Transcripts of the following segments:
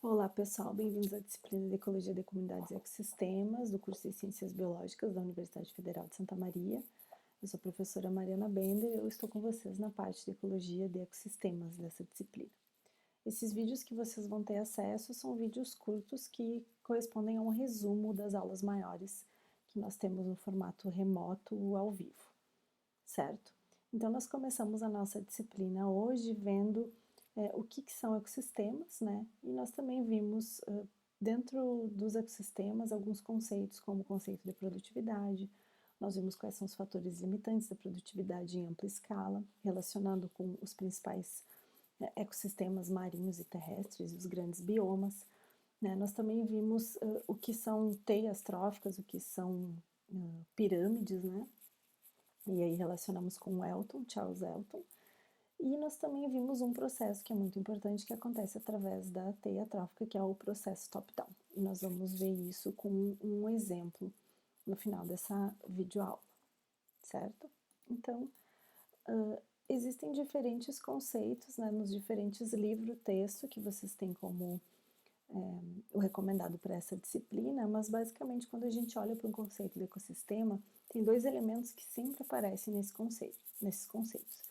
Olá pessoal, bem-vindos à disciplina de Ecologia de Comunidades e Ecossistemas do curso de Ciências Biológicas da Universidade Federal de Santa Maria. Eu sou a professora Mariana Bender e eu estou com vocês na parte de Ecologia de Ecossistemas dessa disciplina. Esses vídeos que vocês vão ter acesso são vídeos curtos que correspondem a um resumo das aulas maiores que nós temos no formato remoto ao vivo, certo? Então nós começamos a nossa disciplina hoje vendo o que são ecossistemas, né? E nós também vimos dentro dos ecossistemas alguns conceitos, como o conceito de produtividade. Nós vimos quais são os fatores limitantes da produtividade em ampla escala, relacionando com os principais ecossistemas marinhos e terrestres, os grandes biomas. Né? Nós também vimos o que são teias tróficas, o que são pirâmides, né? E aí relacionamos com Charles Elton. E nós também vimos um processo que é muito importante, que acontece através da teia trófica, que é o processo top-down. E nós vamos ver isso com um exemplo no final dessa videoaula, certo? Então, existem diferentes conceitos, né, nos diferentes livros-texto que vocês têm como o recomendado para essa disciplina, mas basicamente quando a gente olha para um conceito de ecossistema, tem dois elementos que sempre aparecem nesses conceitos.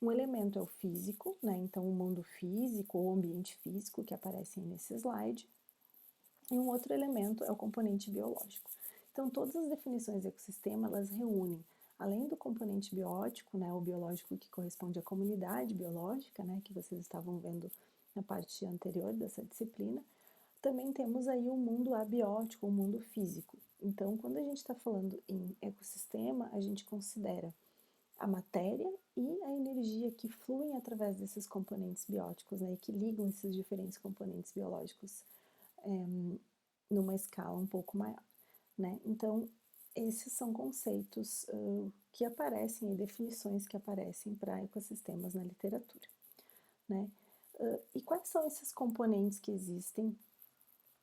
Um elemento é o físico, né? Então o mundo físico ou ambiente físico que aparecem nesse slide, e um outro elemento é o componente biológico. Então todas as definições de ecossistema, elas reúnem, além do componente biótico, né, o biológico que corresponde à comunidade biológica, né, que vocês estavam vendo na parte anterior dessa disciplina, também temos aí o mundo abiótico, o mundo físico. Então, quando a gente está falando em ecossistema, a gente considera a matéria e a energia que fluem através desses componentes bióticos, né, e que ligam esses diferentes componentes biológicos numa escala um pouco maior, né? Então, esses são conceitos que aparecem e definições que aparecem para ecossistemas na literatura, né? E quais são esses componentes que existem,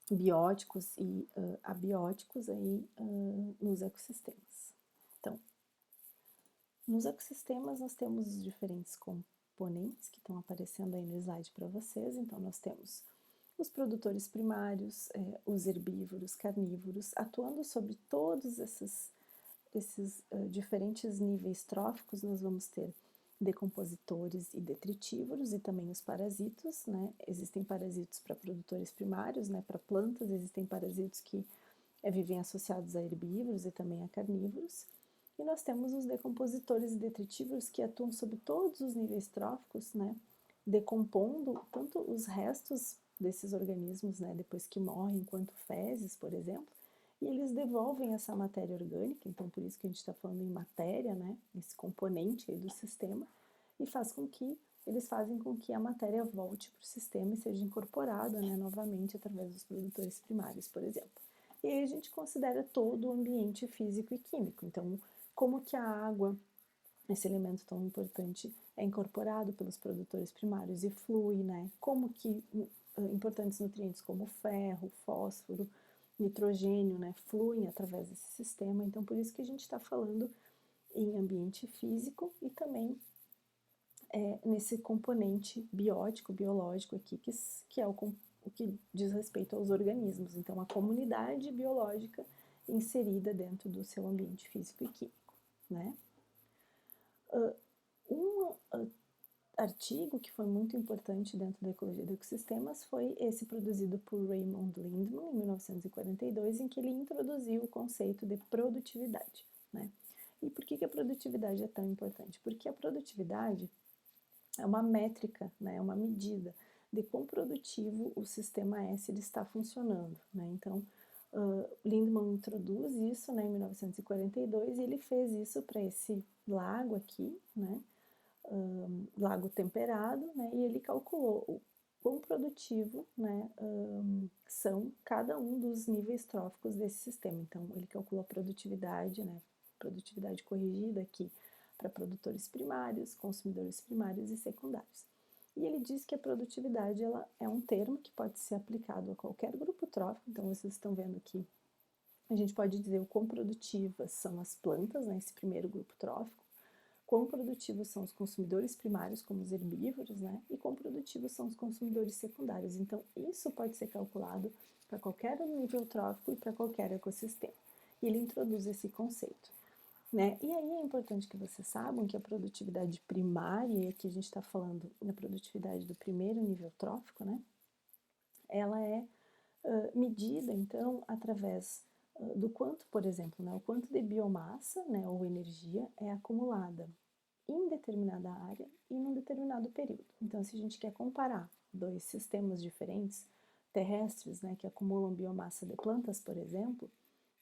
bióticos e abióticos aí nos ecossistemas? Então, nos ecossistemas, nós temos os diferentes componentes que estão aparecendo aí no slide para vocês. Então, nós temos os produtores primários, os herbívoros, carnívoros, atuando sobre todos esses diferentes níveis tróficos. Nós vamos ter decompositores e detritívoros e também os parasitos, né? Existem parasitos para produtores primários, né? Para plantas, existem parasitos que vivem associados a herbívoros e também a carnívoros. E nós temos os decompositores e detritívoros que atuam sobre todos os níveis tróficos, né, decompondo tanto os restos desses organismos, né, depois que morrem, quanto fezes, por exemplo, e eles devolvem essa matéria orgânica, então por isso que a gente está falando em matéria, né, esse componente aí do sistema, e eles fazem com que a matéria volte para o sistema e seja incorporada, né, novamente através dos produtores primários, por exemplo. E aí a gente considera todo o ambiente físico e químico, então como que a água, esse elemento tão importante, é incorporado pelos produtores primários e flui, né? Como que importantes nutrientes como ferro, fósforo, nitrogênio, né, fluem através desse sistema. Então, por isso que a gente está falando em ambiente físico e também nesse componente biótico, biológico aqui, que é o que diz respeito aos organismos. Então, a comunidade biológica inserida dentro do seu ambiente físico e químico, né? Um artigo que foi muito importante dentro da ecologia de ecossistemas foi esse produzido por Raymond Lindman, em 1942, em que ele introduziu o conceito de produtividade, né? E por que a produtividade é tão importante? Porque a produtividade é uma métrica, né? É uma medida de quão produtivo o sistema S ele está funcionando, né? Então, Lindman introduz isso, né, em 1942, e ele fez isso para esse lago aqui, né, lago temperado, né, e ele calculou o quão produtivo, né, são cada um dos níveis tróficos desse sistema. Então, ele calculou a produtividade, né, produtividade corrigida aqui para produtores primários, consumidores primários e secundários. E ele diz que a produtividade ela é um termo que pode ser aplicado a qualquer grupo trófico. Então, vocês estão vendo que a gente pode dizer o quão produtivas são as plantas, né, esse primeiro grupo trófico, quão produtivos são os consumidores primários, como os herbívoros, né? E quão produtivos são os consumidores secundários. Então, isso pode ser calculado para qualquer nível trófico e para qualquer ecossistema. E ele introduz esse conceito, né? E aí é importante que vocês saibam que a produtividade primária, e aqui a gente está falando da produtividade do primeiro nível trófico, né? Ela é medida, então, através do quanto, por exemplo, né, o quanto de biomassa, né, ou energia é acumulada em determinada área e num determinado período. Então, se a gente quer comparar dois sistemas diferentes, terrestres, né, que acumulam biomassa de plantas, por exemplo,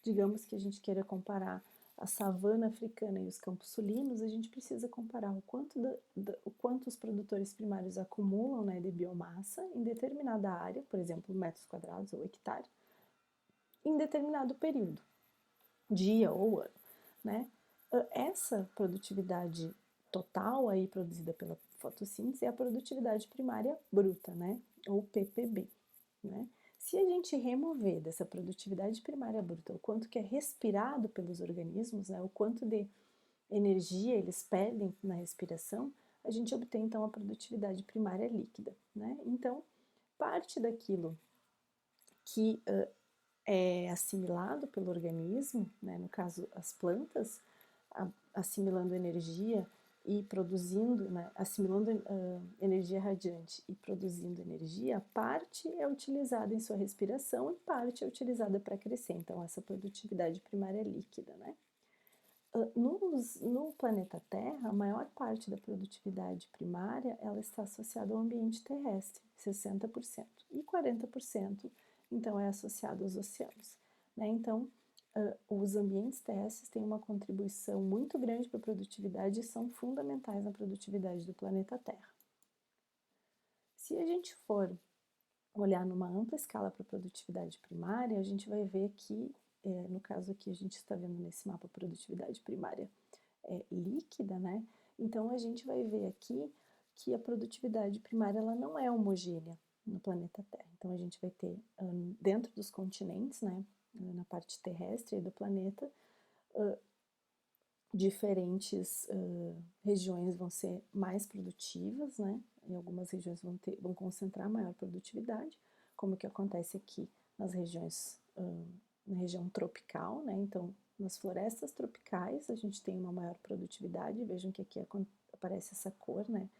digamos que a gente queira comparar a savana africana e os campos sulinos, a gente precisa comparar o quanto os produtores primários acumulam, né, de biomassa em determinada área, por exemplo, metros quadrados ou hectare, em determinado período, dia ou ano, né? Essa produtividade total aí produzida pela fotossíntese é a produtividade primária bruta, né? Ou PPB, né? Se a gente remover dessa produtividade primária bruta o quanto que é respirado pelos organismos, né, o quanto de energia eles perdem na respiração, a gente obtém então a produtividade primária líquida, né? Então, parte daquilo que é assimilado pelo organismo, né, no caso as plantas, assimilando energia e produzindo, né, assimilando energia radiante e produzindo energia, parte é utilizada em sua respiração e parte é utilizada para crescer. Então, essa produtividade primária líquida, né? No planeta Terra, a maior parte da produtividade primária ela está associada ao ambiente terrestre, 60%, e 40% então é associado aos oceanos, né? Então, os ambientes terrestres têm uma contribuição muito grande para a produtividade e são fundamentais na produtividade do planeta Terra. Se a gente for olhar numa ampla escala para a produtividade primária, a gente vai ver que, no caso aqui a gente está vendo nesse mapa a produtividade primária líquida, né? Então a gente vai ver aqui que a produtividade primária ela não é homogênea no planeta Terra. Então a gente vai ter dentro dos continentes, né, na parte terrestre do planeta, diferentes regiões vão ser mais produtivas, né? Em algumas regiões vão concentrar maior produtividade, como que acontece aqui nas regiões, na região tropical, né? Então, nas florestas tropicais a gente tem uma maior produtividade, vejam que aqui aparece essa cor, né?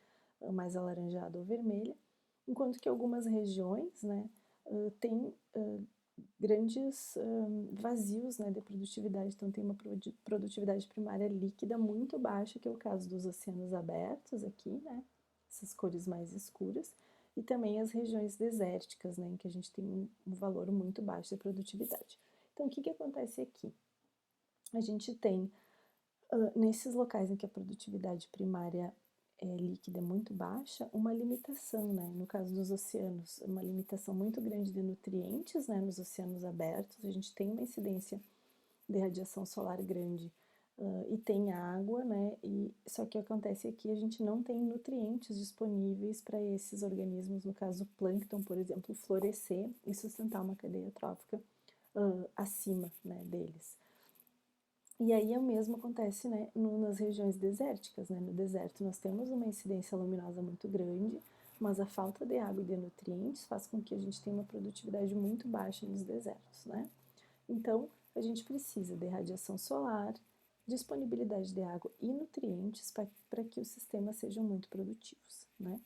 Mais alaranjada ou vermelha, enquanto que algumas regiões, né, tem grandes vazios, né, de produtividade, então tem uma produtividade primária líquida muito baixa, que é o caso dos oceanos abertos aqui, né, essas cores mais escuras, e também as regiões desérticas, né, em que a gente tem um valor muito baixo de produtividade. Então, o que acontece aqui? A gente tem, nesses locais em que a produtividade primária líquida é muito baixa, uma limitação, né? No caso dos oceanos, uma limitação muito grande de nutrientes, né? Nos oceanos abertos, a gente tem uma incidência de radiação solar grande e tem água, né? E só que acontece aqui a gente não tem nutrientes disponíveis para esses organismos, no caso o plâncton, por exemplo, florescer e sustentar uma cadeia trófica acima, né, deles. E aí o mesmo acontece, né, nas regiões desérticas, né? No deserto nós temos uma incidência luminosa muito grande, mas a falta de água e de nutrientes faz com que a gente tenha uma produtividade muito baixa nos desertos, né? Então, a gente precisa de radiação solar, disponibilidade de água e nutrientes para que os sistemas sejam muito produtivos, né?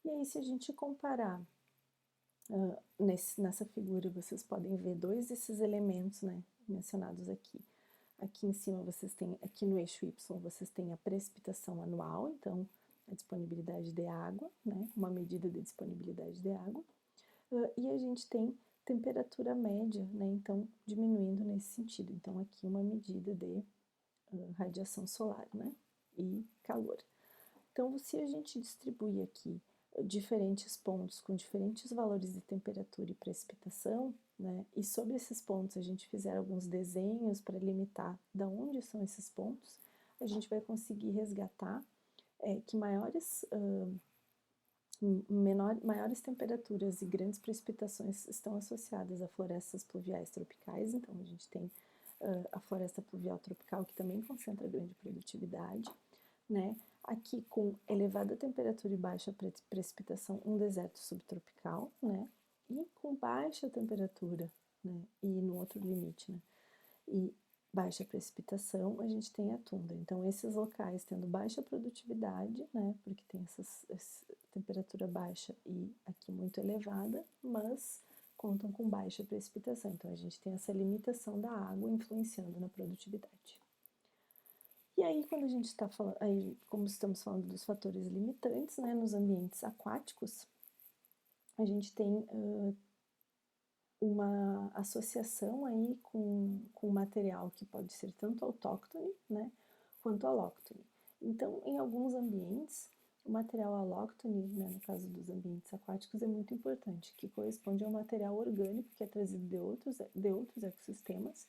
E aí, se a gente comparar nessa figura, vocês podem ver dois desses elementos, né, mencionados aqui. Aqui em cima vocês têm, aqui no eixo Y, vocês têm a precipitação anual, então a disponibilidade de água, né, uma medida de disponibilidade de água. E a gente tem temperatura média, né, então diminuindo nesse sentido. Então aqui uma medida de radiação solar, né, e calor. Então, se a gente distribuir aqui diferentes pontos com diferentes valores de temperatura e precipitação, né, e sobre esses pontos a gente fizer alguns desenhos para limitar de onde são esses pontos, a gente vai conseguir resgatar que maiores temperaturas e grandes precipitações estão associadas a florestas pluviais tropicais, então a gente tem a floresta pluvial tropical, que também concentra grande produtividade, né? Aqui com elevada temperatura e baixa precipitação, um deserto subtropical, né? E com baixa temperatura, né? E no outro limite, né? E baixa precipitação, a gente tem a tundra. Então, esses locais tendo baixa produtividade, né? Porque tem essa temperatura baixa e aqui muito elevada, mas contam com baixa precipitação. Então, a gente tem essa limitação da água influenciando na produtividade. E aí, quando a gente está falando, aí, como estamos falando dos fatores limitantes, né, nos ambientes aquáticos, a gente tem uma associação aí com material que pode ser tanto autóctone, né, quanto alóctone. Então, em alguns ambientes, o material alóctone, né, no caso dos ambientes aquáticos, é muito importante, que corresponde ao material orgânico que é trazido de outros ecossistemas,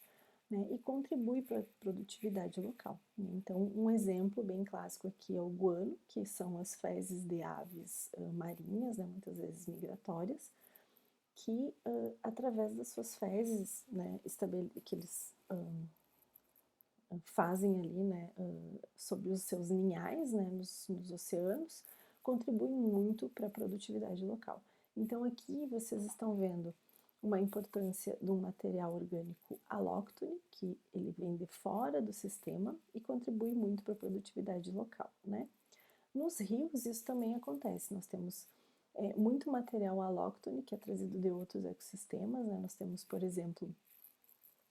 né, e contribui para a produtividade local. Então, um exemplo bem clássico aqui é o guano, que são as fezes de aves marinhas, né, muitas vezes migratórias, que através das suas fezes, né, que eles fazem ali, né, sobre os seus ninhais, né, nos oceanos, contribuem muito para a produtividade local. Então aqui vocês estão vendo uma importância de um material orgânico alóctone, que ele vem de fora do sistema e contribui muito para a produtividade local, né? Nos rios isso também acontece, nós temos muito material alóctone que é trazido de outros ecossistemas, né? Nós temos, por exemplo,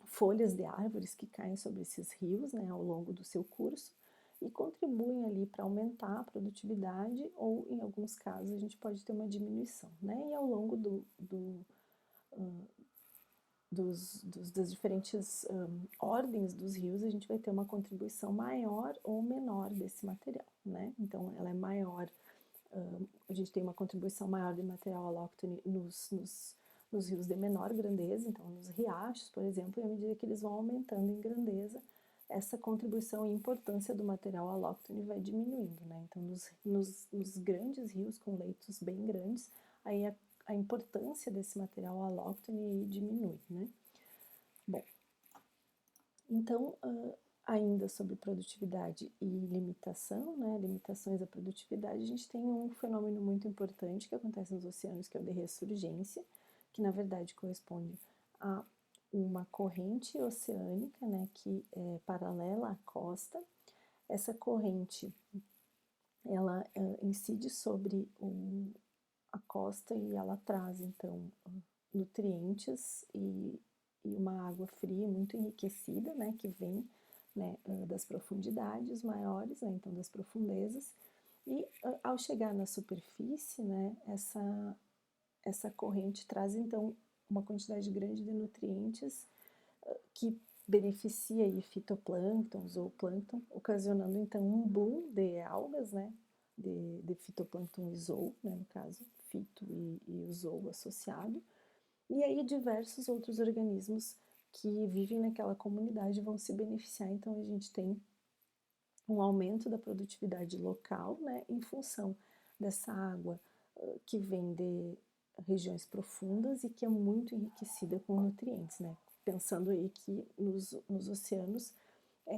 folhas de árvores que caem sobre esses rios, né, ao longo do seu curso e contribuem ali para aumentar a produtividade ou, em alguns casos, a gente pode ter uma diminuição, né? E ao longo das diferentes ordens dos rios, a gente vai ter uma contribuição maior ou menor desse material, né? Então, ela é maior, a gente tem uma contribuição maior de material alóctone nos rios de menor grandeza, então nos riachos, por exemplo, e à medida que eles vão aumentando em grandeza, essa contribuição e importância do material alóctone vai diminuindo, né? Então, nos grandes rios com leitos bem grandes, aí a importância desse material alóctone diminui, né? Bom, então, ainda sobre produtividade e limitação, né, limitações à produtividade, a gente tem um fenômeno muito importante que acontece nos oceanos, que é o de ressurgência, que na verdade corresponde a uma corrente oceânica, né, que é paralela à costa. Essa corrente, ela incide sobre a costa e ela traz, então, nutrientes e uma água fria muito enriquecida, né, que vem, né, das profundidades maiores, né, então das profundezas, e ao chegar na superfície, né, essa corrente traz então uma quantidade grande de nutrientes que beneficia aí fitoplânctons ou plâncton, ocasionando então um boom de algas, né, de fitoplâncton e zoo, né, no caso, fito e o zoo associado, e aí diversos outros organismos que vivem naquela comunidade vão se beneficiar, então a gente tem um aumento da produtividade local, né, em função dessa água que vem de regiões profundas e que é muito enriquecida com nutrientes, né, pensando aí que nos oceanos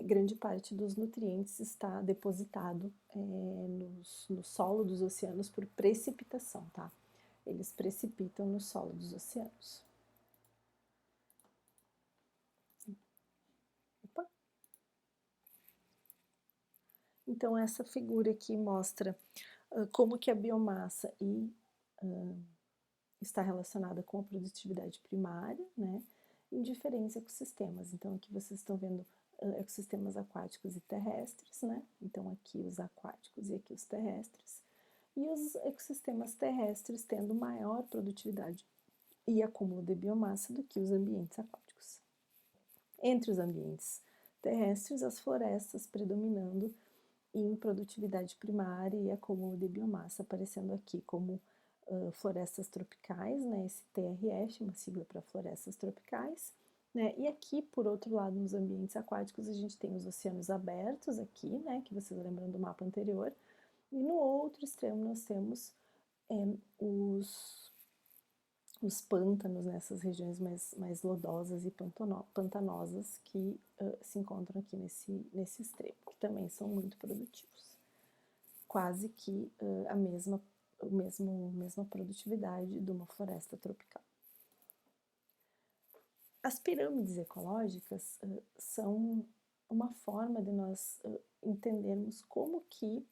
grande parte dos nutrientes está depositado no solo dos oceanos por precipitação, tá? Eles precipitam no solo dos oceanos. Opa. Então, essa figura aqui mostra como que a biomassa está relacionada com a produtividade primária, né, em diferentes ecossistemas. Então, aqui vocês estão vendo ecossistemas aquáticos e terrestres, né? Então, aqui os aquáticos e aqui os terrestres. E os ecossistemas terrestres tendo maior produtividade e acúmulo de biomassa do que os ambientes aquáticos. Entre os ambientes terrestres, as florestas predominando em produtividade primária e acúmulo de biomassa, aparecendo aqui como florestas tropicais, né, esse TRF, uma sigla para florestas tropicais, né, e aqui, por outro lado, nos ambientes aquáticos, a gente tem os oceanos abertos aqui, né, que vocês lembram do mapa anterior, e no outro extremo nós temos os os pântanos nessas regiões mais lodosas e pantanosas que se encontram aqui nesse extremo, que também são muito produtivos. Quase que a mesma produtividade de uma floresta tropical. As pirâmides ecológicas são uma forma de nós entendermos como que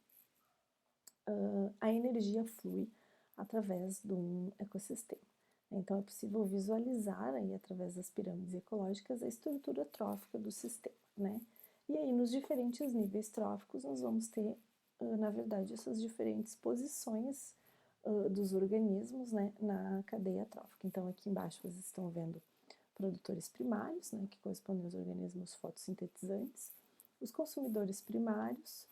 a energia flui através de um ecossistema. Então, é possível visualizar aí, através das pirâmides ecológicas, a estrutura trófica do sistema, né? E aí, nos diferentes níveis tróficos, nós vamos ter, na verdade, essas diferentes posições dos organismos, né, na cadeia trófica. Então, aqui embaixo vocês estão vendo produtores primários, né, que correspondem aos organismos fotossintetizantes, os consumidores primários,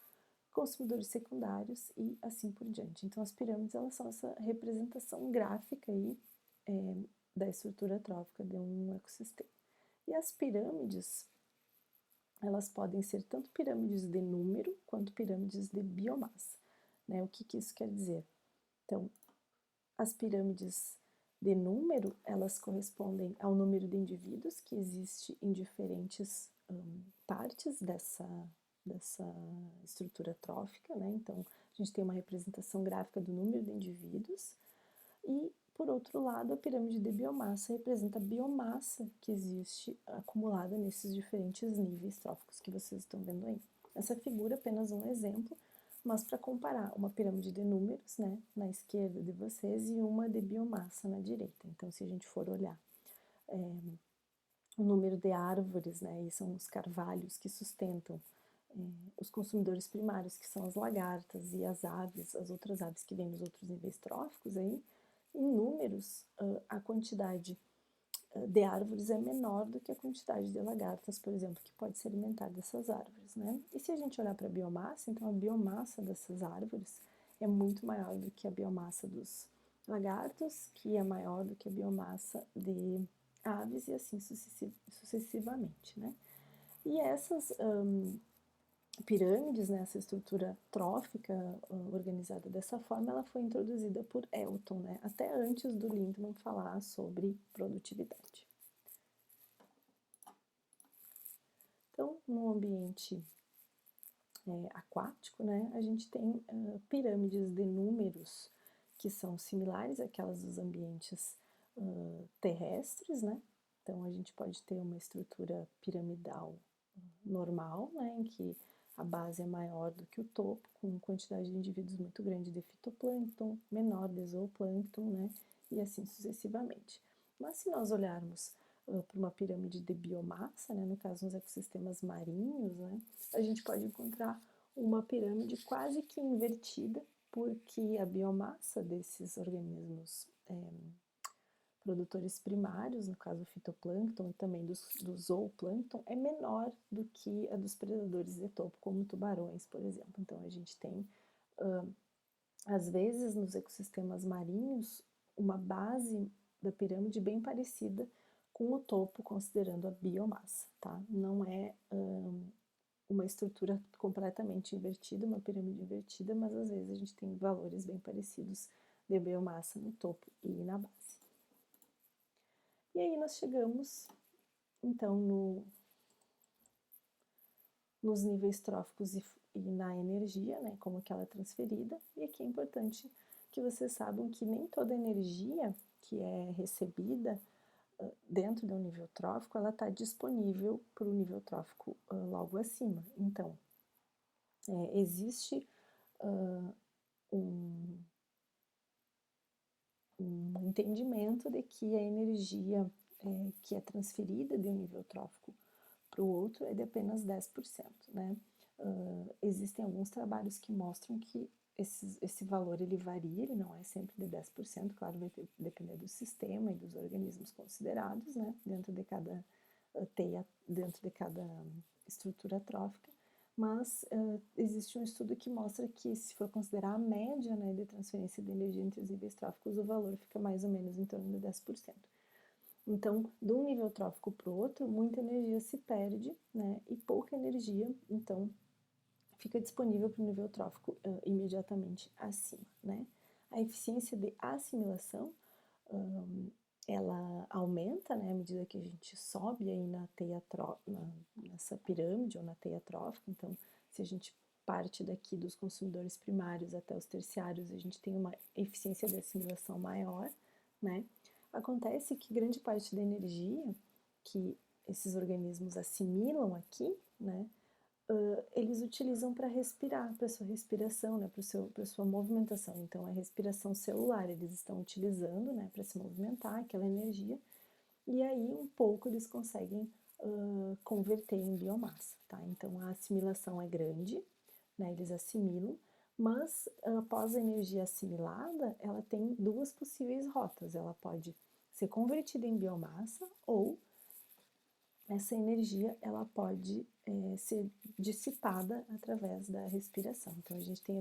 consumidores secundários e assim por diante. Então, as pirâmides, elas são essa representação gráfica aí, da estrutura trófica de um ecossistema. E as pirâmides, elas podem ser tanto pirâmides de número quanto pirâmides de biomassa, né? O que isso quer dizer? Então, as pirâmides de número, elas correspondem ao número de indivíduos que existe em diferentes partes dessa estrutura trófica, né? Então, a gente tem uma representação gráfica do número de indivíduos e, por outro lado, a pirâmide de biomassa representa a biomassa que existe acumulada nesses diferentes níveis tróficos que vocês estão vendo aí. Essa figura é apenas um exemplo, mas para comparar uma pirâmide de números, né, na esquerda de vocês, e uma de biomassa na direita. Então, se a gente for olhar o número de árvores, né, e são os carvalhos que sustentam os consumidores primários, que são as lagartas e as aves, as outras aves que vêm nos outros níveis tróficos aí, em números, a quantidade de árvores é menor do que a quantidade de lagartas, por exemplo, que pode se alimentar dessas árvores, né? E se a gente olhar para a biomassa, então a biomassa dessas árvores é muito maior do que a biomassa dos lagartos, que é maior do que a biomassa de aves e assim sucessivamente, né? E essas pirâmides, né, essa estrutura trófica organizada dessa forma, ela foi introduzida por Elton, né, até antes do Lindemann falar sobre produtividade. Então, no ambiente aquático, né, a gente tem pirâmides de números que são similares àquelas dos ambientes terrestres, né? Então, a gente pode ter uma estrutura piramidal normal, né, em que a base é maior do que o topo, com quantidade de indivíduos muito grande de fitoplâncton, menor de zooplâncton, né, e assim sucessivamente. Mas se nós olharmos para uma pirâmide de biomassa, né, no caso nos ecossistemas marinhos, né, a gente pode encontrar uma pirâmide quase que invertida, porque a biomassa desses organismos produtores primários, no caso o fitoplâncton e também do zooplâncton, é menor do que a dos predadores de topo, como tubarões, por exemplo. Então, a gente tem, às vezes, nos ecossistemas marinhos, uma base da pirâmide bem parecida com o topo, considerando a biomassa, tá? Não é uma estrutura completamente invertida, uma pirâmide invertida, mas às vezes a gente tem valores bem parecidos de biomassa no topo e na base. E aí nós chegamos, então, nos níveis tróficos e na energia, né, como que ela é transferida. E aqui é importante que vocês saibam que nem toda energia que é recebida dentro do nível trófico, ela está disponível para o nível trófico logo acima. Então, existe um entendimento de que a energia que é transferida de um nível trófico para o outro é de apenas 10%, né? Existem alguns trabalhos que mostram que esse valor ele varia, ele não é sempre de 10%, claro, vai depender do sistema e dos organismos considerados, né, dentro de cada teia, dentro de cada estrutura trófica, mas existe um estudo que mostra que se for considerar a média, né, de transferência de energia entre os níveis tróficos, o valor fica mais ou menos em torno de 10%. Então, de um nível trófico para o outro, muita energia se perde, né, e pouca energia, então, fica disponível para o nível trófico imediatamente acima, né. A eficiência de assimilação ela aumenta, né, à medida que a gente sobe aí nessa pirâmide ou na teia trófica. Então, se a gente parte daqui dos consumidores primários até os terciários, a gente tem uma eficiência de assimilação maior, né? Acontece que grande parte da energia que esses organismos assimilam aqui, né, eles utilizam para respirar, para sua respiração, né, para sua movimentação. Então, a respiração celular eles estão utilizando, né, para se movimentar, aquela energia, e aí um pouco eles conseguem converter em biomassa, tá? Então, a assimilação é grande, né, eles assimilam, mas após a energia assimilada, ela tem duas possíveis rotas. Ela pode ser convertida em biomassa ou essa energia ela pode ser dissipada através da respiração. Então, a gente tem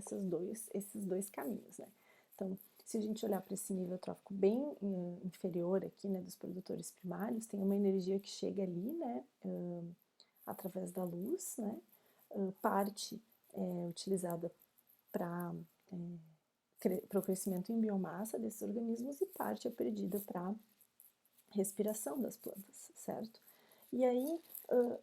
esses dois caminhos, né? Então, se a gente olhar para esse nível trófico bem inferior aqui, né, dos produtores primários, tem uma energia que chega ali, né, através da luz, né? Parte é utilizada para o crescimento em biomassa desses organismos e parte é perdida para respiração das plantas, certo? E aí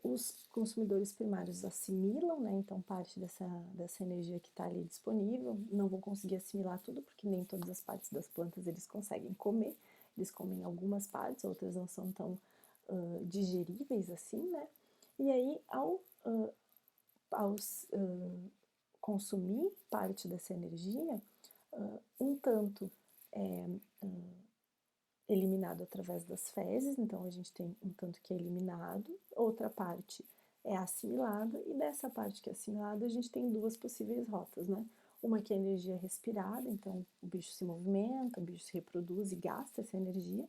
os consumidores primários assimilam, né? Então parte dessa energia que está ali disponível, não vão conseguir assimilar tudo, porque nem todas as partes das plantas eles conseguem comer, eles comem algumas partes, outras não são tão digeríveis assim, né? E aí ao consumir parte dessa energia, um tanto é eliminado através das fezes, então a gente tem um tanto que é eliminado, outra parte é assimilada, e dessa parte que é assimilada a gente tem duas possíveis rotas, né? Uma que é energia respirada, então o bicho se movimenta, o bicho se reproduz e gasta essa energia,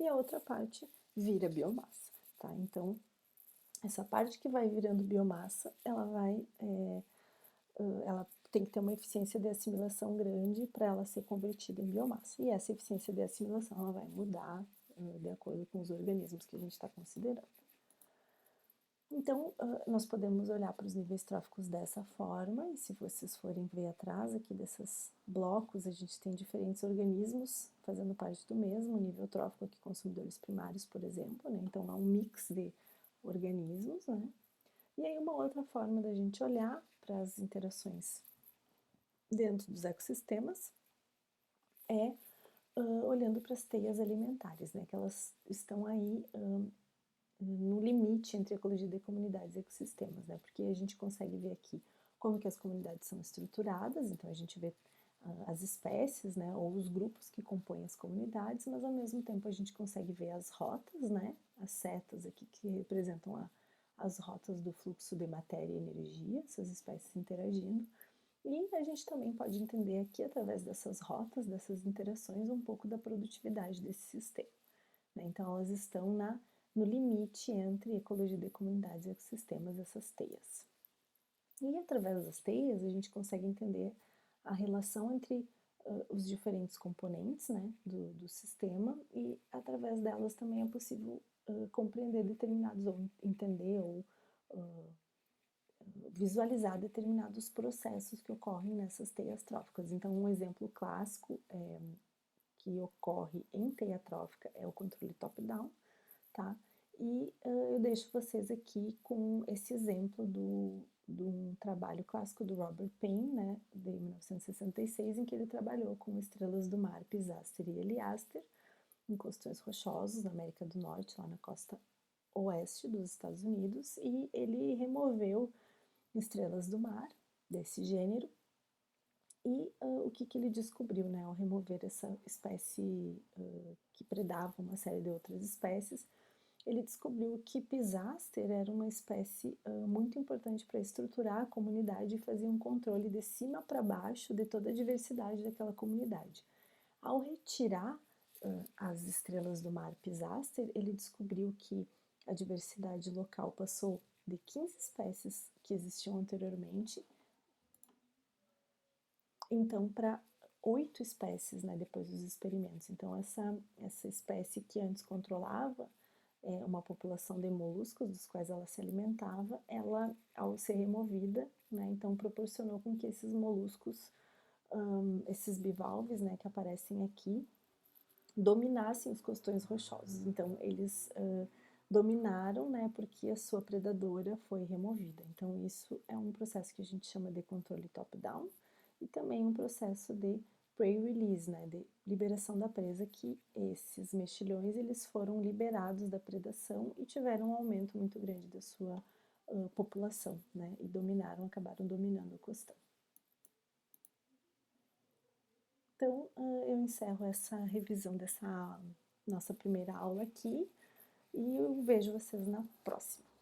e a outra parte vira biomassa, tá? Então, essa parte que vai virando biomassa, ela tem que ter uma eficiência de assimilação grande para ela ser convertida em biomassa. E essa eficiência de assimilação ela vai mudar de acordo com os organismos que a gente está considerando. Então, nós podemos olhar para os níveis tróficos dessa forma, e se vocês forem ver atrás aqui desses blocos, a gente tem diferentes organismos fazendo parte do mesmo nível trófico aqui, consumidores primários, por exemplo, né? Então, há um mix de organismos, né? E aí, uma outra forma da gente olhar para as interações dentro dos ecossistemas é olhando para as teias alimentares, né? Que elas estão aí no limite entre ecologia de comunidades e ecossistemas, né? Porque a gente consegue ver aqui como que as comunidades são estruturadas, então a gente vê as espécies, né, ou os grupos que compõem as comunidades, mas ao mesmo tempo a gente consegue ver as rotas, né, as setas aqui que representam as rotas do fluxo de matéria e energia, essas espécies interagindo, e a gente também pode entender aqui, através dessas rotas, dessas interações, um pouco da produtividade desse sistema, né? Então, elas estão no limite entre ecologia de comunidades e ecossistemas, essas teias. E através das teias, a gente consegue entender a relação entre os diferentes componentes, né, do sistema, e através delas também é possível compreender determinados, ou entender, ou visualizar determinados processos que ocorrem nessas teias tróficas. Então, um exemplo clássico que ocorre em teia trófica é o controle top-down, tá? E eu deixo vocês aqui com esse exemplo de um trabalho clássico do Robert Payne, né, de 1966, em que ele trabalhou com estrelas do mar Pisaster e Heliaster, em costões rochosos na América do Norte, lá na costa oeste dos Estados Unidos, e ele removeu estrelas do mar desse gênero. E o que ele descobriu, né, ao remover essa espécie que predava uma série de outras espécies, ele descobriu que Pisaster era uma espécie muito importante para estruturar a comunidade e fazer um controle de cima para baixo de toda a diversidade daquela comunidade. Ao retirar as estrelas do mar Pisaster, ele descobriu que a diversidade local passou de 15 espécies que existiam anteriormente, então para 8 espécies, né, depois dos experimentos. Então essa espécie que antes controlava uma população de moluscos, dos quais ela se alimentava, ela, ao ser removida, né, então proporcionou com que esses moluscos, esses bivalves, né, que aparecem aqui, dominassem os costões rochosos. Então, eles dominaram, né, porque a sua predadora foi removida. Então, isso é um processo que a gente chama de controle top-down e também um processo de prey release, né, de liberação da presa, que esses mexilhões eles foram liberados da predação e tiveram um aumento muito grande da sua população, né, e acabaram dominando o costão. Então, eu encerro essa revisão dessa nossa primeira aula aqui e eu vejo vocês na próxima.